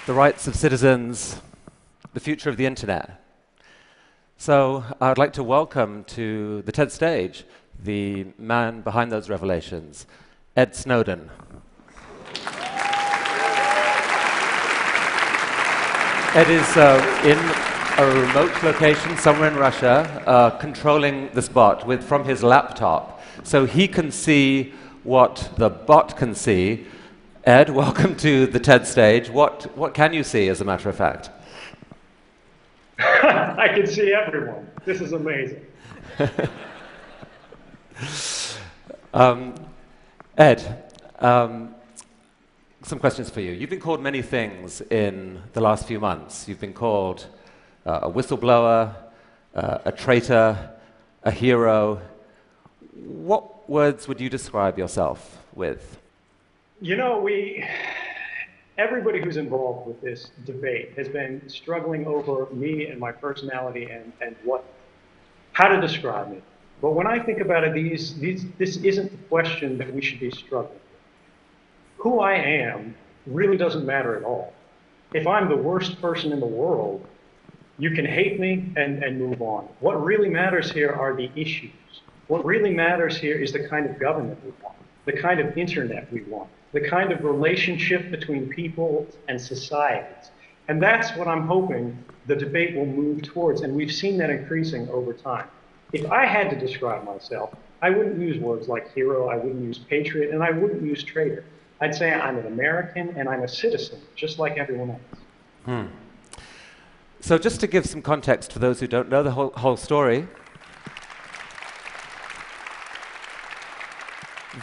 the rights of citizens, the future of the internet. So I'd like to welcome to the TED stage the man behind those revelations, Ed Snowden. Ed is in a remote location somewhere in Russia, controlling this bot from his laptop, so he can see what the bot can see. Ed, welcome to the TED stage. What can you see, as a matter of fact? I can see everyone. This is amazing. Ed, some questions for you. You've been called many things in the last few months. You've been called a whistleblower, a traitor, a hero. What words would you describe yourself with? You know, everybody who's involved with this debate has been struggling over me and my personality and how to describe me. But when I think about it, this isn't the question that we should be struggling with. Who I am really doesn't matter at all. If I'm the worst person in the world, you can hate me and move on. What really matters here are the issues. What really matters here is the kind of government we want, the kind of internet we want, the kind of relationship between people and societies. And that's what I'm hoping the debate will move towards, and we've seen that increasing over time. If I had to describe myself, I wouldn't use words like hero, I wouldn't use patriot, and I wouldn't use traitor. I'd say I'm an American and I'm a citizen, just like everyone else. So just to give some context for those who don't know the whole story,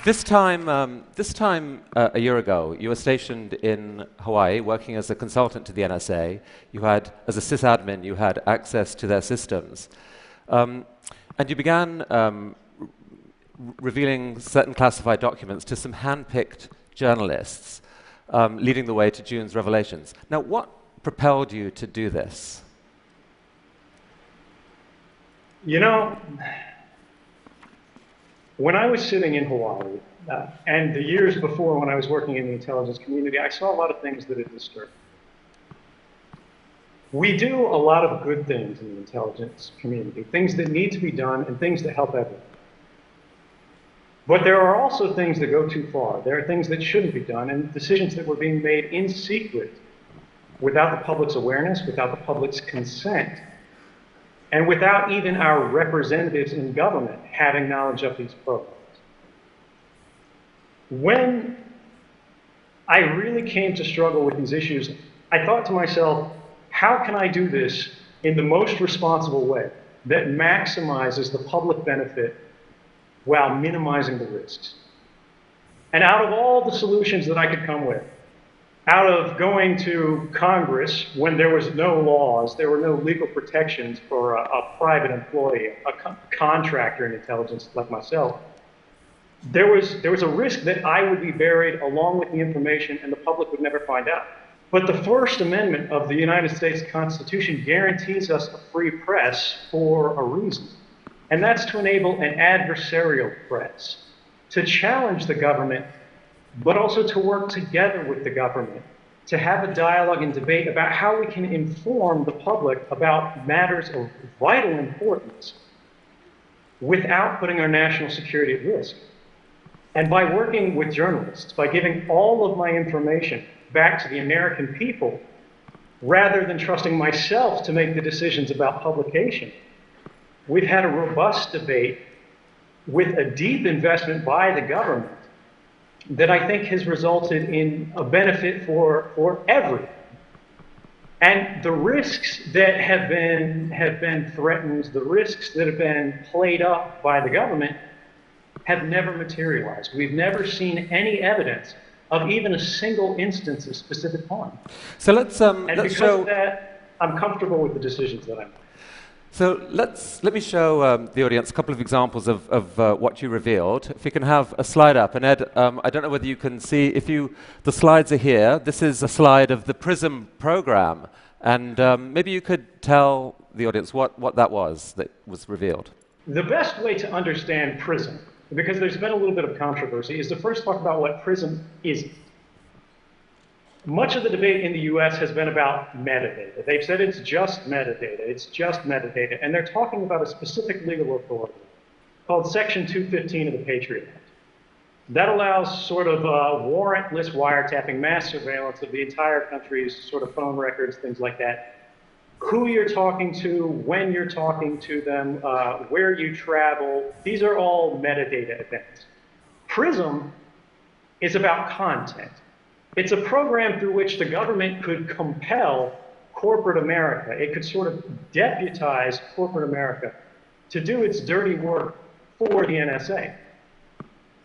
This time a year ago, you were stationed in Hawaii, working as a consultant to the NSA. You had, as a sysadmin, you had access to their systems. And you began revealing certain classified documents to some hand-picked journalists, leading the way to June's revelations. Now, what propelled you to do this? You know, when I was sitting in Hawaii, and the years before when I was working in the intelligence community, I saw a lot of things that had disturbed me. We do a lot of good things in the intelligence community, things that need to be done and things that help everyone. But there are also things that go too far. There are things that shouldn't be done and decisions that were being made in secret without the public's awareness, without the public's consent, and without even our representatives in government having knowledge of these programs. When I really came to struggle with these issues, I thought to myself, how can I do this in the most responsible way that maximizes the public benefit while minimizing the risks? And out of all the solutions that I could come with, out of going to Congress when there was no laws, there were no legal protections for a private employee, a contractor in intelligence like myself, there was a risk that I would be buried along with the information and the public would never find out. But the First Amendment of the United States Constitution guarantees us a free press for a reason. And that's to enable an adversarial press, to challenge the government, but also to work together with the government, to have a dialogue and debate about how we can inform the public about matters of vital importance without putting our national security at risk. And by working with journalists, by giving all of my information back to the American people, rather than trusting myself to make the decisions about publication, we've had a robust debate with a deep investment by the government that I think has resulted in a benefit for everyone. And the risks that have been threatened, the risks that have been played up by the government have never materialized. We've never seen any evidence of even a single instance of specific harm. So let's because of that, I'm comfortable with the decisions that I make. So let me show the audience a couple of examples of what you revealed. If you can have a slide up, and Ed, I don't know whether you can see. The slides are here. This is a slide of the PRISM program, and maybe you could tell the audience what that was that was revealed. The best way to understand PRISM, because there's been a little bit of controversy, is to first talk about what PRISM isn't. Much of the debate in the US has been about metadata. They've said it's just metadata, it's just metadata, and they're talking about a specific legal authority called Section 215 of the Patriot Act. That allows sort of warrantless wiretapping, mass surveillance of the entire country's sort of phone records, things like that. Who you're talking to, when you're talking to them, where you travel, these are all metadata events. PRISM is about content. It's a program through which the government could compel corporate America. It could sort of deputize corporate America to do its dirty work for the NSA.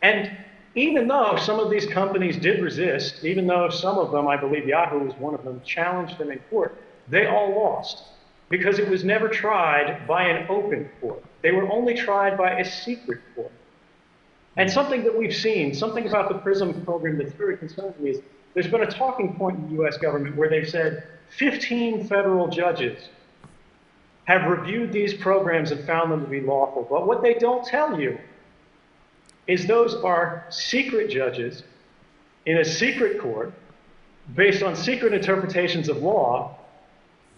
And even though some of these companies did resist, even though some of them, I believe Yahoo was one of them, challenged them in court, they all lost because it was never tried by an open court. They were only tried by a secret court. And something that we've seen, something about the PRISM program that's very concerning me is there's been a talking point in the US government where they've said 15 federal judges have reviewed these programs and found them to be lawful. But what they don't tell you is those are secret judges in a secret court based on secret interpretations of law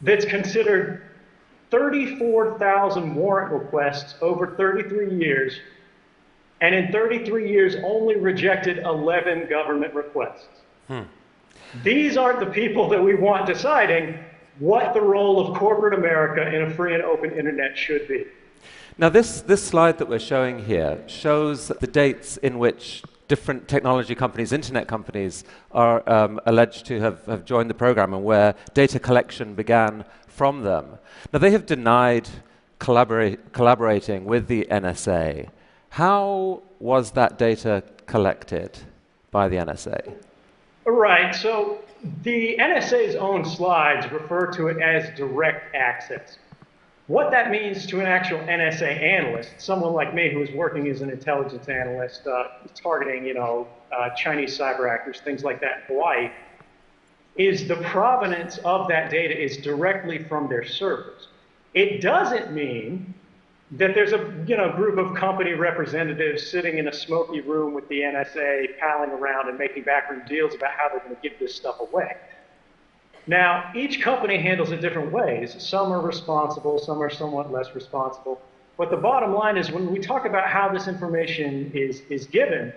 that's considered 34,000 warrant requests over 33 years, and in 33 years only rejected 11 government requests. These aren't the people that we want deciding what the role of corporate America in a free and open internet should be. Now this slide that we're showing here shows the dates in which different technology companies, internet companies, are alleged to have joined the program and where data collection began from them. Now they have denied collaborating with the NSA. How was that data collected by the NSA? Right, so the NSA's own slides refer to it as direct access. What that means to an actual NSA analyst, someone like me who is working as an intelligence analyst, targeting, Chinese cyber actors, things like that in Hawaii, is the provenance of that data is directly from their servers. It doesn't mean that there's a group of company representatives sitting in a smoky room with the NSA palling around and making backroom deals about how they're going to give this stuff away. Now, each company handles it different ways. Some are responsible, some are somewhat less responsible. But the bottom line is when we talk about how this information is given,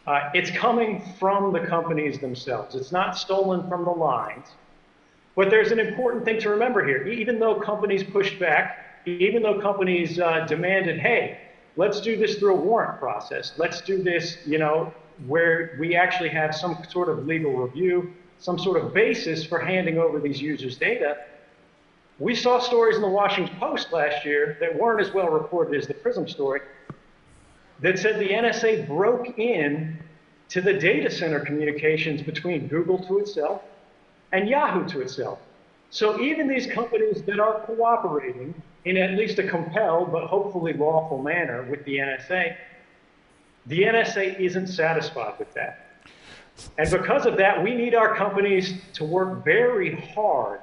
it's coming from the companies themselves. It's not stolen from the lines. But there's an important thing to remember here. Even though companies pushed back, even though companies demanded, hey, let's do this through a warrant process. Let's do this, where we actually have some sort of legal review, some sort of basis for handing over these users' data. We saw stories in the Washington Post last year that weren't as well reported as the PRISM story that said the NSA broke in to the data center communications between Google to itself and Yahoo to itself. So even these companies that are cooperating in at least a compelled but hopefully lawful manner with the NSA isn't satisfied with that. And because of that, we need our companies to work very hard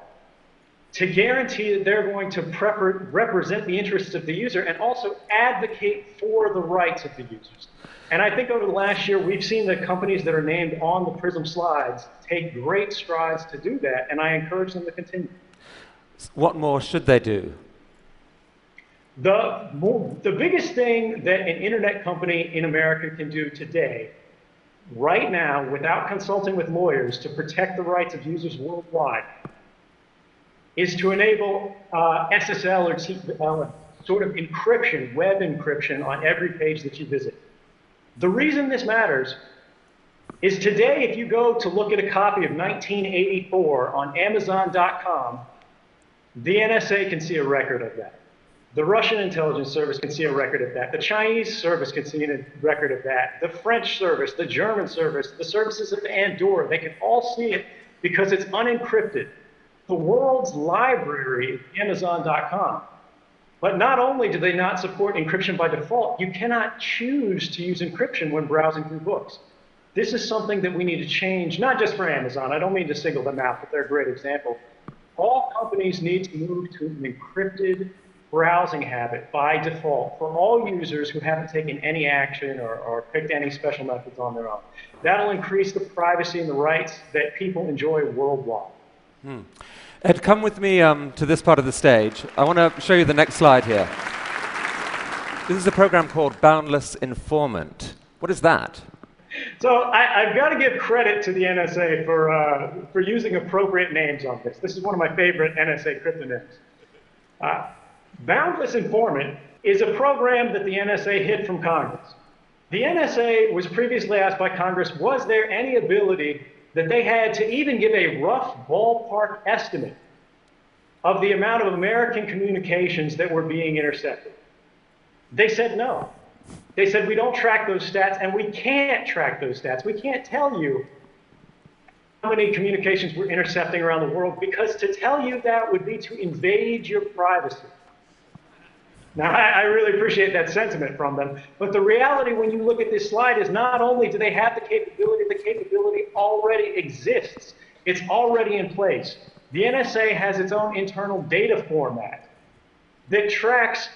to guarantee that they're going to represent the interests of the user and also advocate for the rights of the users. And I think over the last year, we've seen the companies that are named on the PRISM slides take great strides to do that, and I encourage them to continue. What more should they do? The biggest thing that an internet company in America can do today, right now, without consulting with lawyers to protect the rights of users worldwide, is to enable SSL or TLS, sort of encryption, web encryption on every page that you visit. The reason this matters is today, if you go to look at a copy of 1984 on Amazon.com, the NSA can see a record of that. The Russian intelligence service can see a record of that. The Chinese service can see a record of that. The French service, the German service, the services of Andorra, they can all see it because it's unencrypted. The world's library is Amazon.com. But not only do they not support encryption by default, you cannot choose to use encryption when browsing through books. This is something that we need to change, not just for Amazon. I don't mean to single them out, but they're a great example. All companies need to move to an encrypted browsing habit by default for all users who haven't taken any action or picked any special methods on their own. That'll increase the privacy and the rights that people enjoy worldwide. Ed, come with me to this part of the stage. I want to show you the next slide here. This is a program called Boundless Informant. What is that? So I've got to give credit to the NSA for using appropriate names on this. This is one of my favorite NSA cryptonyms. Boundless Informant is a program that the NSA hid from Congress. The NSA was previously asked by Congress, was there any ability that they had to even give a rough ballpark estimate of the amount of American communications that were being intercepted? They said no. They said, we don't track those stats, and we can't track those stats. We can't tell you how many communications we're intercepting around the world, because to tell you that would be to invade your privacy. Now, I really appreciate that sentiment from them, but the reality when you look at this slide is not only do they have the capability already exists. It's already in place. The NSA has its own internal data format that tracks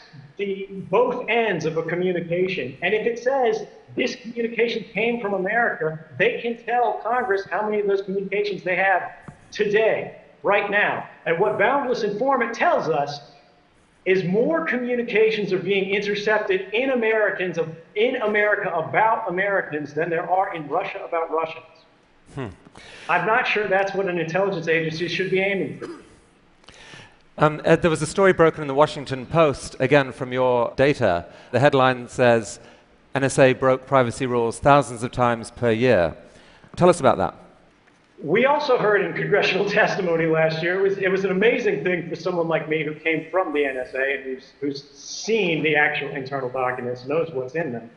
both ends of a communication. And if it says this communication came from America, they can tell Congress how many of those communications they have today, right now. And what Boundless Informant tells us is more communications are being intercepted in America about Americans than there are in Russia about Russians. I'm not sure that's what an intelligence agency should be aiming for. Ed, there was a story broken in the Washington Post, again from your data. The headline says, NSA broke privacy rules thousands of times per year. Tell us about that. We also heard in congressional testimony last year, it was an amazing thing for someone like me who came from the NSA and who's seen the actual internal documents, knows what's in them,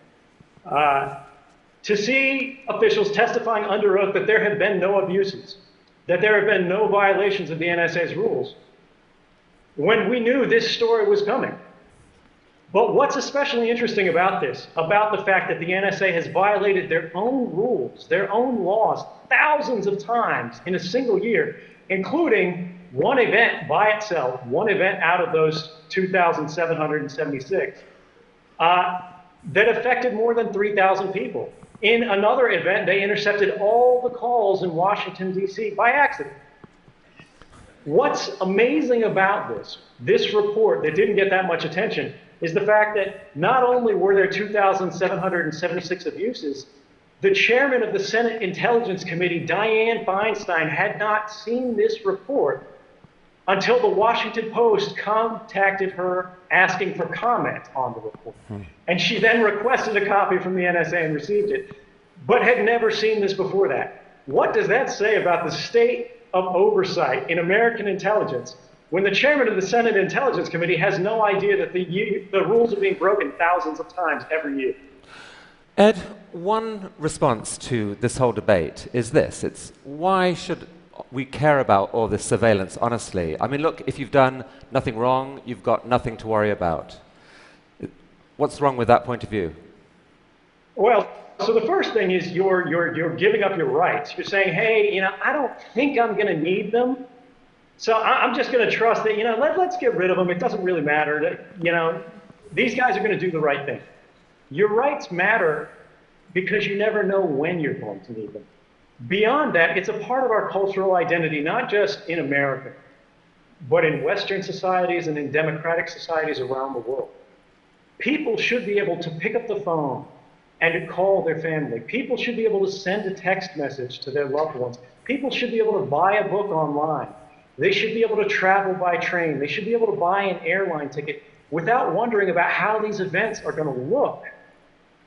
to see officials testifying under oath that there have been no abuses, that there have been no violations of the NSA's rules, when we knew this story was coming. But what's especially interesting about this, about the fact that the NSA has violated their own rules, their own laws, thousands of times in a single year, including one event by itself, one event out of those 2,776, that affected more than 3,000 people. In another event, they intercepted all the calls in Washington, D.C. by accident. What's amazing about this report that didn't get that much attention, is the fact that not only were there 2,776 abuses, the chairman of the Senate Intelligence Committee, Dianne Feinstein, had not seen this report until the Washington Post contacted her asking for comment on the report. And she then requested a copy from the NSA and received it, but had never seen this before that. What does that say about the state of oversight in American intelligence when the chairman of the Senate Intelligence Committee has no idea that the rules are being broken thousands of times every year? Ed, one response to this whole debate is this. It's why should we care about all this surveillance, honestly? I mean, look, if you've done nothing wrong, you've got nothing to worry about. What's wrong with that point of view? Well, so the first thing is you're giving up your rights. You're saying, hey, I don't think I'm going to need them, so I'm just going to trust that, let's get rid of them. It doesn't really matter. These guys are going to do the right thing. Your rights matter because you never know when you're going to need them. Beyond that, it's a part of our cultural identity, not just in America, but in Western societies and in democratic societies around the world. People should be able to pick up the phone and to call their family. People should be able to send a text message to their loved ones. People should be able to buy a book online. They should be able to travel by train. They should be able to buy an airline ticket without wondering about how these events are going to look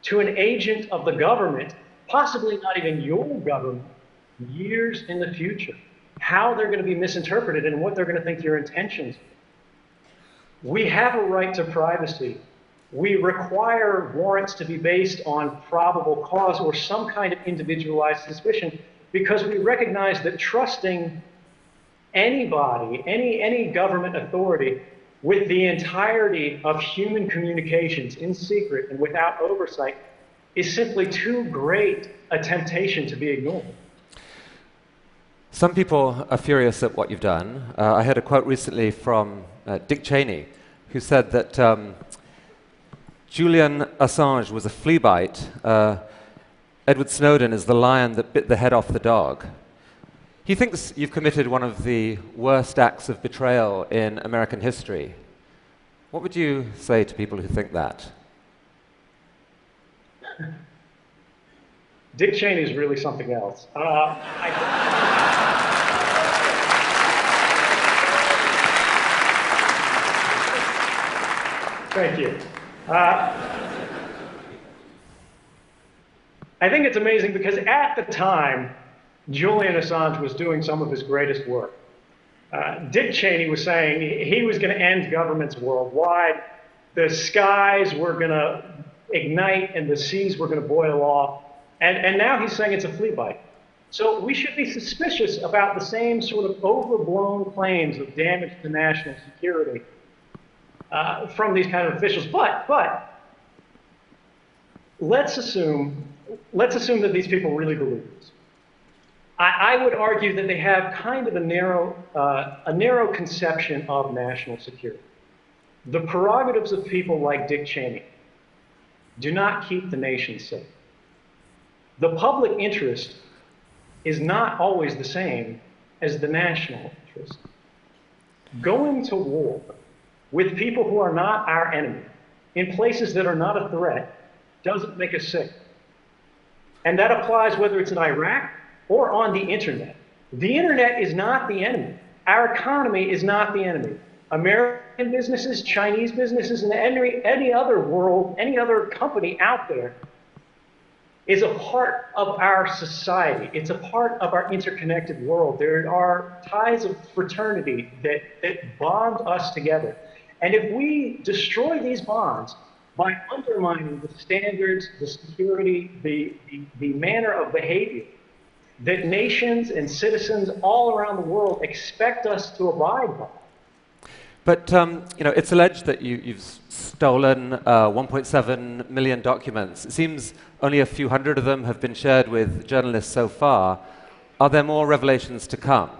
to an agent of the government, possibly not even your government, years in the future. How they're going to be misinterpreted and what they're going to think your intentions are. We have a right to privacy. We require warrants to be based on probable cause or some kind of individualized suspicion because we recognize that trusting anybody, any government authority with the entirety of human communications in secret and without oversight is simply too great a temptation to be ignored. Some people are furious at what you've done. I heard a quote recently from Dick Cheney, who said that Julian Assange was a flea bite. Edward Snowden is the lion that bit the head off the dog. He thinks you've committed one of the worst acts of betrayal in American history. What would you say to people who think that? Dick Cheney is really something else. Thank you. I think it's amazing because at the time, Julian Assange was doing some of his greatest work. Dick Cheney was saying he was going to end governments worldwide. The skies were going to ignite and the seas were going to boil off. And now he's saying it's a flea bite. So we should be suspicious about the same sort of overblown claims of damage to national security from these kind of officials. But let's assume that these people really believe this. I would argue that they have kind of a narrow conception of national security. The prerogatives of people like Dick Cheney do not keep the nation safe. The public interest is not always the same as the national interest. Going to war with people who are not our enemy in places that are not a threat doesn't make us safe. And that applies whether it's in Iraq or on the internet. The internet is not the enemy. Our economy is not the enemy. American businesses, Chinese businesses, and any other world, any other company out there is a part of our society. It's a part of our interconnected world. There are ties of fraternity that bond us together. And if we destroy these bonds by undermining the standards, the security, the manner of behavior that nations and citizens all around the world expect us to abide by. But it's alleged that you've stolen 1.7 million documents. It seems only a few hundred of them have been shared with journalists so far. Are there more revelations to come?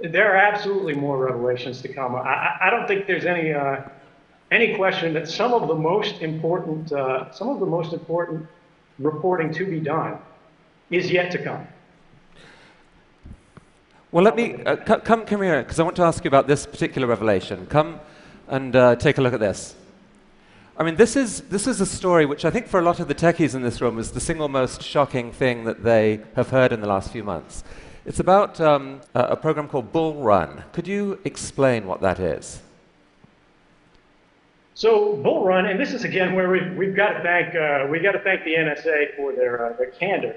There are absolutely more revelations to come. I don't think there's any question that some of the most important reporting to be done is yet to come. Well, let me come here, because I want to ask you about this particular revelation. Come and take a look at this. I mean, this is a story which I think for a lot of the techies in this room is the single most shocking thing that they have heard in the last few months. It's about a program called Bull Run. Could you explain what that is? So Bull Run, and this is again where we've got to thank the NSA for their candor.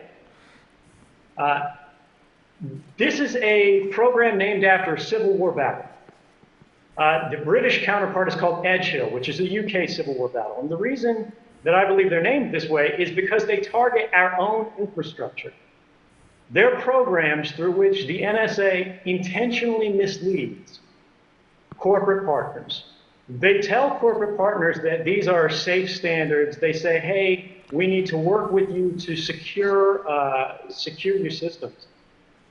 This is a program named after a Civil War battle. The British counterpart is called Edgehill, which is a UK Civil War battle. And the reason that I believe they're named this way is because they target our own infrastructure. They're programs through which the NSA intentionally misleads corporate partners. They tell corporate partners that these are safe standards. They say, hey, we need to work with you to secure your systems.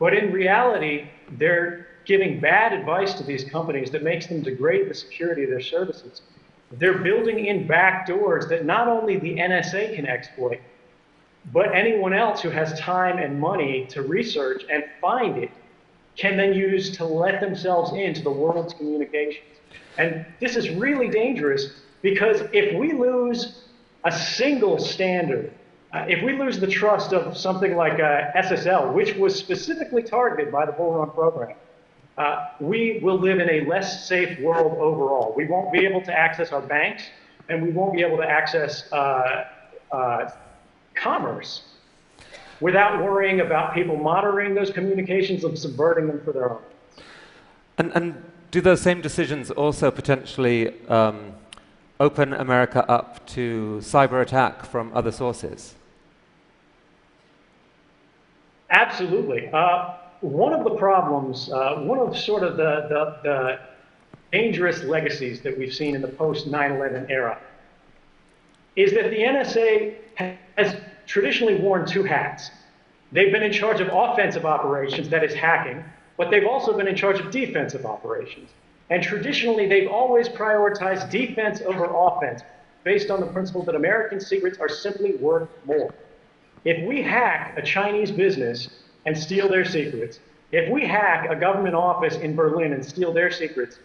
But in reality, they're giving bad advice to these companies that makes them degrade the security of their services. They're building in back doors that not only the NSA can exploit, but anyone else who has time and money to research and find it can then use to let themselves into the world's communications. And this is really dangerous because if we lose a single standard, if we lose the trust of something like SSL, which was specifically targeted by the Bull Run program, we will live in a less safe world overall. We won't be able to access our banks, and we won't be able to access commerce without worrying about people monitoring those communications and subverting them for their own. And do those same decisions also potentially open America up to cyber attack from other sources? Absolutely. One of the problems, one of sort of the dangerous legacies that we've seen in the post-9/11 era is that the NSA has traditionally worn two hats. They've been in charge of offensive operations, that is hacking, but they've also been in charge of defensive operations. And traditionally, they've always prioritized defense over offense, based on the principle that American secrets are simply worth more. If we hack a Chinese business and steal their secrets, if we hack a government office in Berlin and steal their secrets,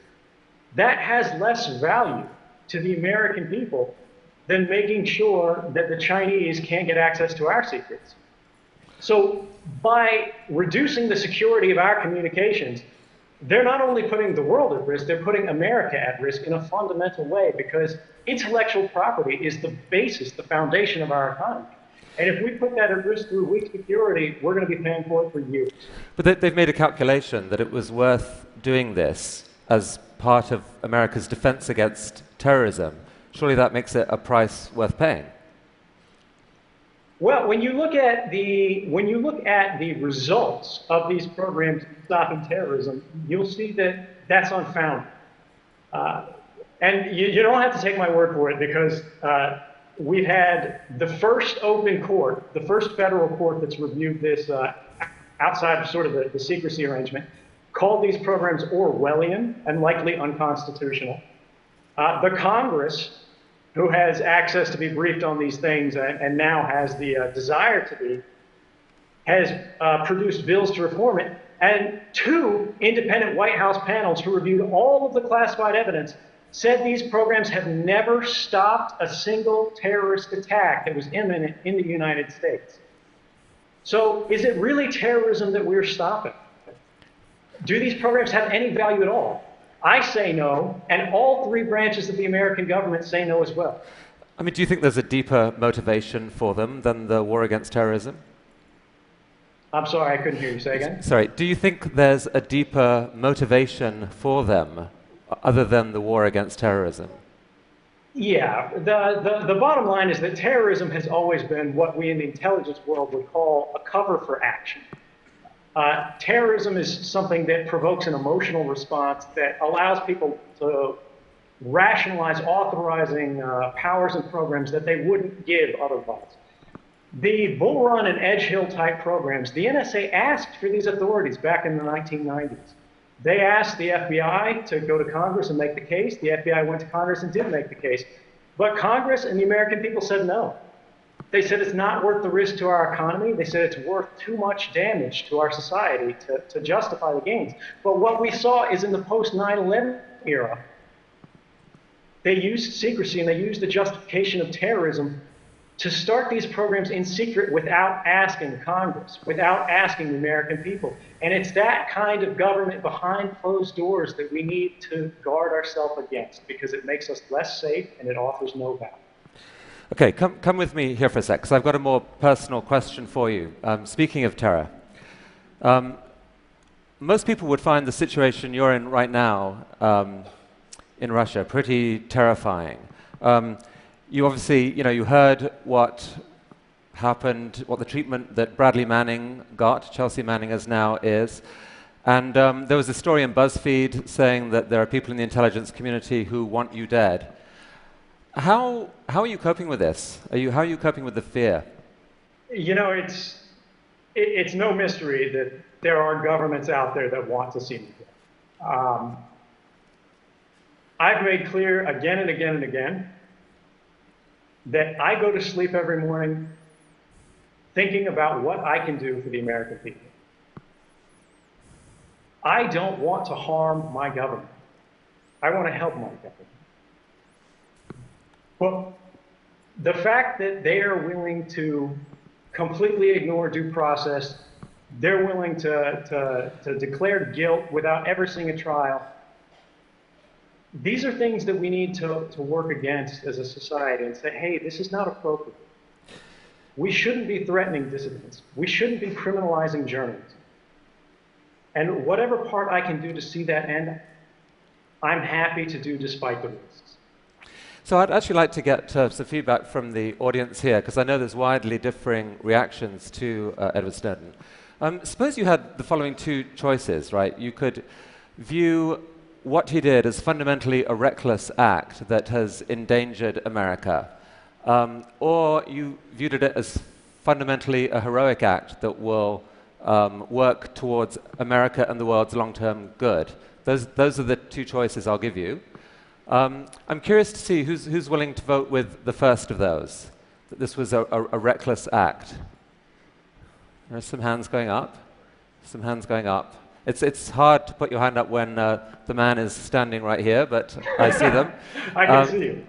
that has less value to the American people than making sure that the Chinese can't get access to our secrets. So by reducing the security of our communications, they're not only putting the world at risk, they're putting America at risk in a fundamental way, because intellectual property is the basis, the foundation of our economy. And if we put that at risk through weak security, we're going to be paying for it for years. But they've made a calculation that it was worth doing this as part of America's defense against terrorism. Surely that makes it a price worth paying. Well, when you look at the results of these programs stopping terrorism, you'll see that that's unfounded. And you don't have to take my word for it, because we've had the first open court, the first federal court that's reviewed this outside of sort of the secrecy arrangement, called these programs Orwellian and likely unconstitutional. The Congress, who has access to be briefed on these things and now has the desire to be, has produced bills to reform it. And 2 independent White House panels who reviewed all of the classified evidence said these programs have never stopped a single terrorist attack that was imminent in the United States. So is it really terrorism that we're stopping? Do these programs have any value at all? I say no, and all 3 branches of the American government say no as well. I mean, do you think there's a deeper motivation for them than the war against terrorism? I'm sorry, I couldn't hear you. Say again? Sorry, do you think there's a deeper motivation for them other than the war against terrorism? Yeah, the bottom line is that terrorism has always been what we in the intelligence world would call a cover for action. Terrorism is something that provokes an emotional response that allows people to rationalize authorizing powers and programs that they wouldn't give otherwise. The Bull Run and Edge Hill type programs, the NSA asked for these authorities back in the 1990s. They asked the FBI to go to Congress and make the case. The FBI went to Congress and did make the case. But Congress and the American people said no. They said it's not worth the risk to our economy. They said it's worth too much damage to our society to justify the gains. But what we saw is in the post-9/11 era, they used secrecy and they used the justification of terrorism to start these programs in secret without asking Congress, without asking the American people. And it's that kind of government behind closed doors that we need to guard ourselves against, because it makes us less safe and it offers no value. Okay, come with me here for a sec, because I've got a more personal question for you. Speaking of terror, most people would find the situation you're in right now in Russia pretty terrifying. You obviously, you heard what happened, what the treatment that Bradley Manning got, Chelsea Manning as now is. And there was a story in BuzzFeed saying that there are people in the intelligence community who want you dead. How are you coping with this? How are you coping with the fear? It's no mystery that there are governments out there that want to see me dead. I've made clear again and again and again that I go to sleep every morning thinking about what I can do for the American people. I don't want to harm my government. I want to help my government. Well, the fact that they are willing to completely ignore due process, they're willing to declare guilt without ever seeing a trial, these are things that we need to work against as a society and say, hey, this is not appropriate. We shouldn't be threatening dissidents. We shouldn't be criminalizing journalists. And whatever part I can do to see that end, I'm happy to do despite the risks. So I'd actually like to get some feedback from the audience here, because I know there's widely differing reactions to Edward Snowden. Suppose you had the following 2 choices, right? You could view what he did as fundamentally a reckless act that has endangered America, or you viewed it as fundamentally a heroic act that will work towards America and the world's long-term good. those are the two choices I'll give you. I'm curious to see who's willing to vote with the first of those, that this was a reckless act. There's some hands going up. Some hands going up. It's hard to put your hand up when the man is standing right here, but I see them. I can see you.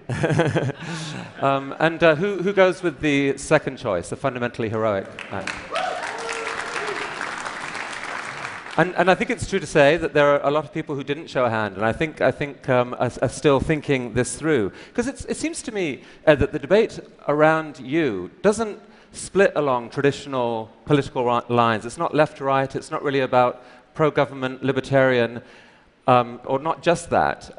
And who goes with the second choice, the fundamentally heroic act? And I think it's true to say that there are a lot of people who didn't show a hand, and I think are still thinking this through. Because it seems to me that the debate around you doesn't split along traditional political lines. It's not left to right. It's not really about pro-government, libertarian, or not just that.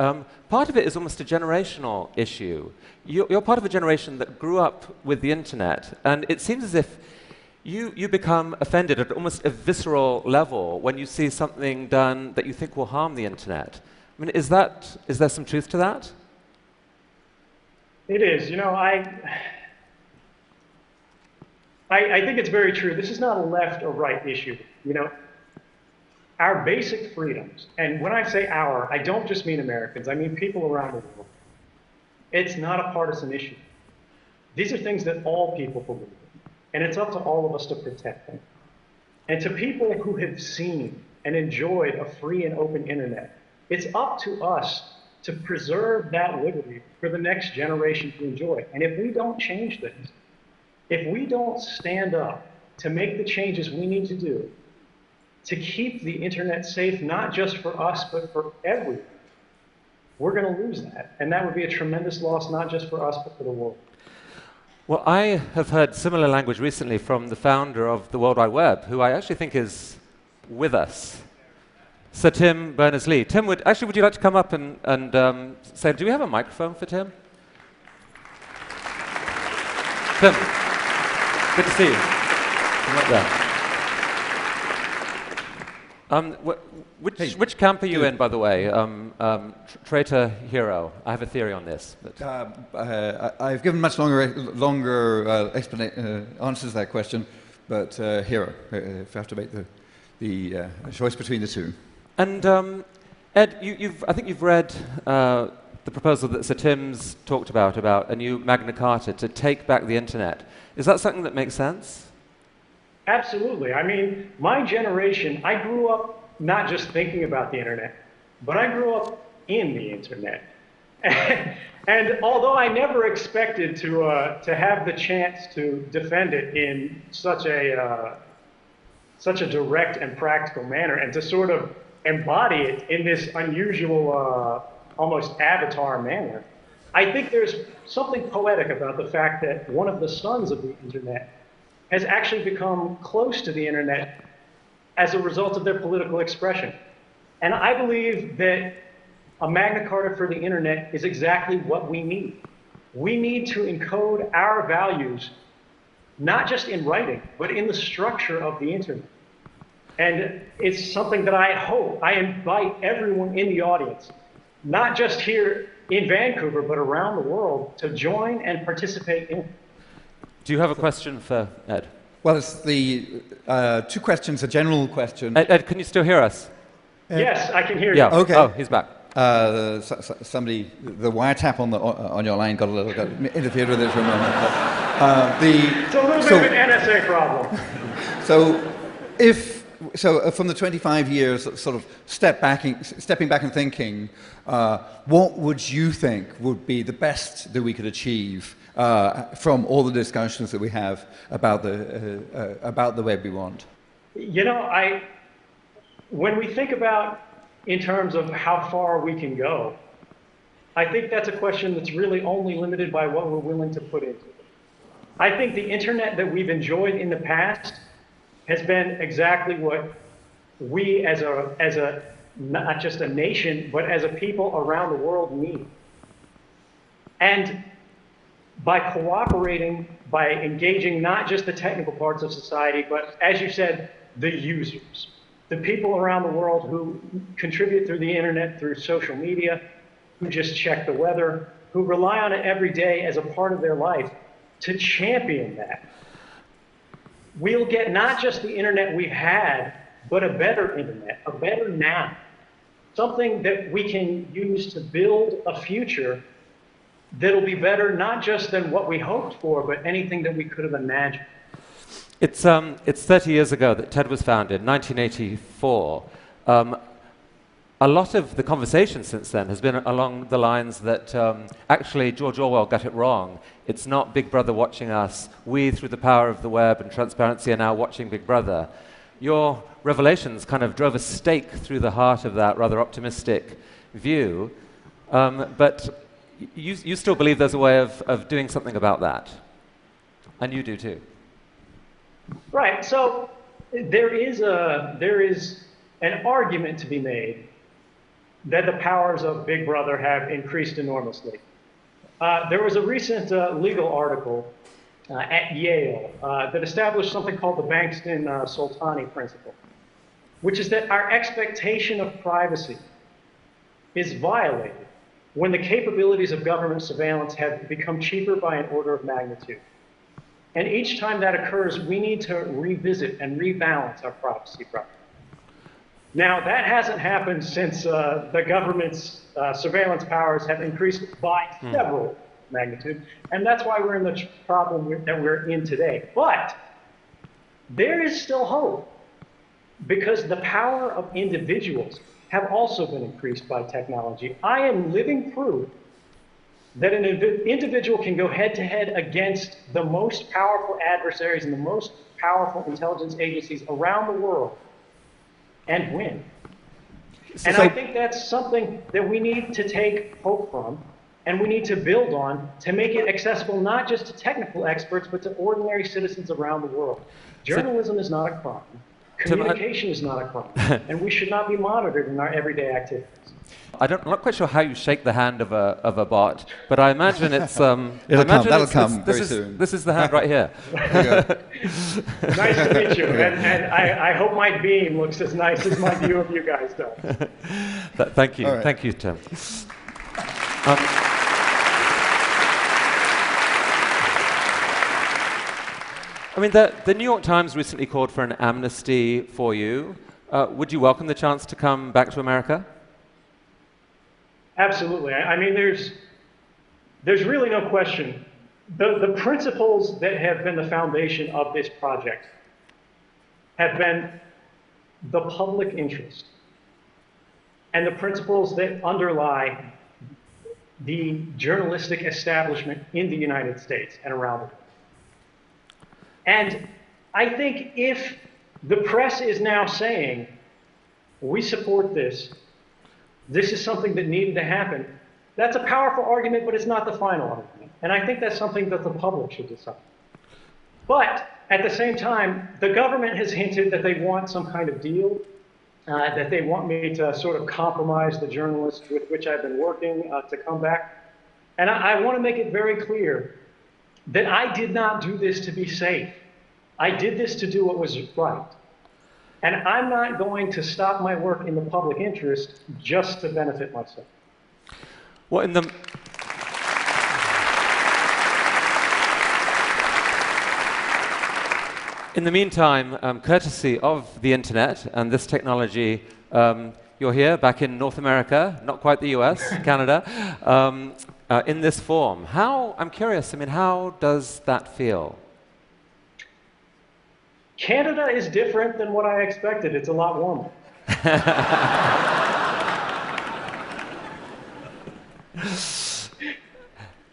Part of it is almost a generational issue. You're part of a generation that grew up with the internet, and it seems as if you become offended at almost a visceral level when you see something done that you think will harm the internet. I mean, is there some truth to that? It is. You know, I think it's very true. This is not a left or right issue. You know, our basic freedoms, and when I say our, I don't just mean Americans, I mean people around the world. It's not a partisan issue. These are things that all people believe in, and it's up to all of us to protect them. And to people who have seen and enjoyed a free and open internet, it's up to us to preserve that liberty for the next generation to enjoy. And if we don't change things, if we don't stand up to make the changes we need to do to keep the internet safe, not just for us, but for everyone, we're going to lose that. And that would be a tremendous loss, not just for us, but for the world. Well, I have heard similar language recently from the founder of the World Wide Web, who I actually think is with us, Sir Tim Berners-Lee. Tim, would you like to come up and say, do we have a microphone for Tim? Tim, good to see you. Come up there. Which camp are you in, by the way? Traitor, hero? I have a theory on this. I've given much longer answers to that question, but hero, if I have to make the choice between the two. And Ed, I think you've read the proposal that Sir Tim's talked about a new Magna Carta to take back the internet. Is that something that makes sense? Absolutely. I mean, my generation, I grew up not just thinking about the internet, but I grew up in the internet. And although I never expected to have the chance to defend it in such a direct and practical manner, and to sort of embody it in this unusual, almost avatar manner, I think there's something poetic about the fact that one of the sons of the internet has actually become close to the internet as a result of their political expression. And I believe that a Magna Carta for the internet is exactly what we need. We need to encode our values, not just in writing, but in the structure of the internet. And it's something that I invite everyone in the audience, not just here in Vancouver, but around the world, to join and participate in. Do you have a question for Ed? Well, it's the two questions, a general question. Ed, can you still hear us? Yes, I can hear you. Yeah. Okay. Oh, he's back. Somebody, the wiretap on your line got interfered with it for a moment. It's a little bit of an NSA problem. So from the 25 years, sort of stepping back and thinking, what would you think would be the best that we could achieve from all the discussions that we have about the web we want? You know, when we think about in terms of how far we can go, I think that's a question that's really only limited by what we're willing to put into it. I think the internet that we've enjoyed in the past has been exactly what we as a not just a nation, but as a people around the world need. And by cooperating, by engaging not just the technical parts of society, but as you said, the users, the people around the world who contribute through the internet, through social media, who just check the weather, who rely on it every day as a part of their life, to champion that. We'll get not just the internet we've had, but a better internet, a better now. something that we can use to build a future that'll be better not just than what we hoped for, but anything that we could have imagined. It's 30 years ago that TED was founded, 1984. A lot of the conversation since then has been along the lines that actually George Orwell got it wrong. It's not Big Brother watching us. We, through the power of the web and transparency, are now watching Big Brother. Your revelations kind of drove a stake through the heart of that rather optimistic view, but you still believe there's a way of doing something about that, and you do too. Right. So there is an argument to be made that the powers of Big Brother have increased enormously. There was a recent legal article at Yale that established something called the Bankston-Soltani principle, which is that our expectation of privacy is violated when the capabilities of government surveillance have become cheaper by an order of magnitude. And each time that occurs, we need to revisit and rebalance our privacy problem. Now, that hasn't happened since the government's surveillance powers have increased by several magnitude, and that's why we're in the problem that we're in today. But there is still hope, because the power of individuals have also been increased by technology. I am living proof that an individual can go head-to-head against the most powerful adversaries and the most powerful intelligence agencies around the world and win. And I think that's something that we need to take hope from, and we need to build on to make it accessible not just to technical experts, but to ordinary citizens around the world. Journalism is not a crime. Communication is not a crime. And we should not be monitored in our everyday activities. I'm not quite sure how you shake the hand of a bot, but I imagine it's... That'll come very soon. This is the hand right here. Nice to meet you, and I hope my beam looks as nice as my view of you guys does. Thank you. Right. Thank you, Tim. I mean, the New York Times recently called for an amnesty for you. Would you welcome the chance to come back to America? Absolutely. I mean, there's really no question. The principles that have been the foundation of this project have been the public interest and the principles that underlie the journalistic establishment in the United States and around the world. And I think if the press is now saying, we support this, this is something that needed to happen, that's a powerful argument, but it's not the final argument. And I think that's something that the public should decide. But at the same time, the government has hinted that they want some kind of deal, that they want me to sort of compromise the journalists with which I've been working to come back. And I want to make it very clear that I did not do this to be safe. I did this to do what was right. And I'm not going to stop my work in the public interest just to benefit myself. Well, in the meantime, courtesy of the internet and this technology, you're here back in North America, not quite the US, Canada, in this form. I'm curious, I mean, how does that feel? Canada is different than what I expected. It's a lot warmer.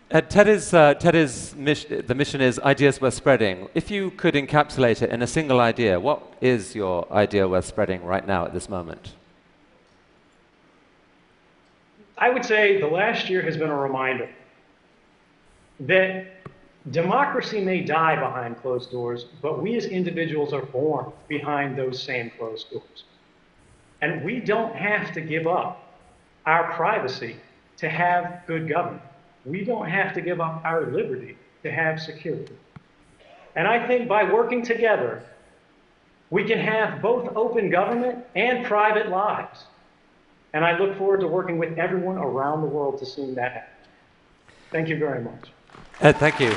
The mission is ideas worth spreading. If you could encapsulate it in a single idea, what is your idea worth spreading right now at this moment? I would say the last year has been a reminder that democracy may die behind closed doors, but we as individuals are born behind those same closed doors. And we don't have to give up our privacy to have good government. We don't have to give up our liberty to have security. And I think by working together, we can have both open government and private lives. And I look forward to working with everyone around the world to see that happen. Thank you very much. Thank you.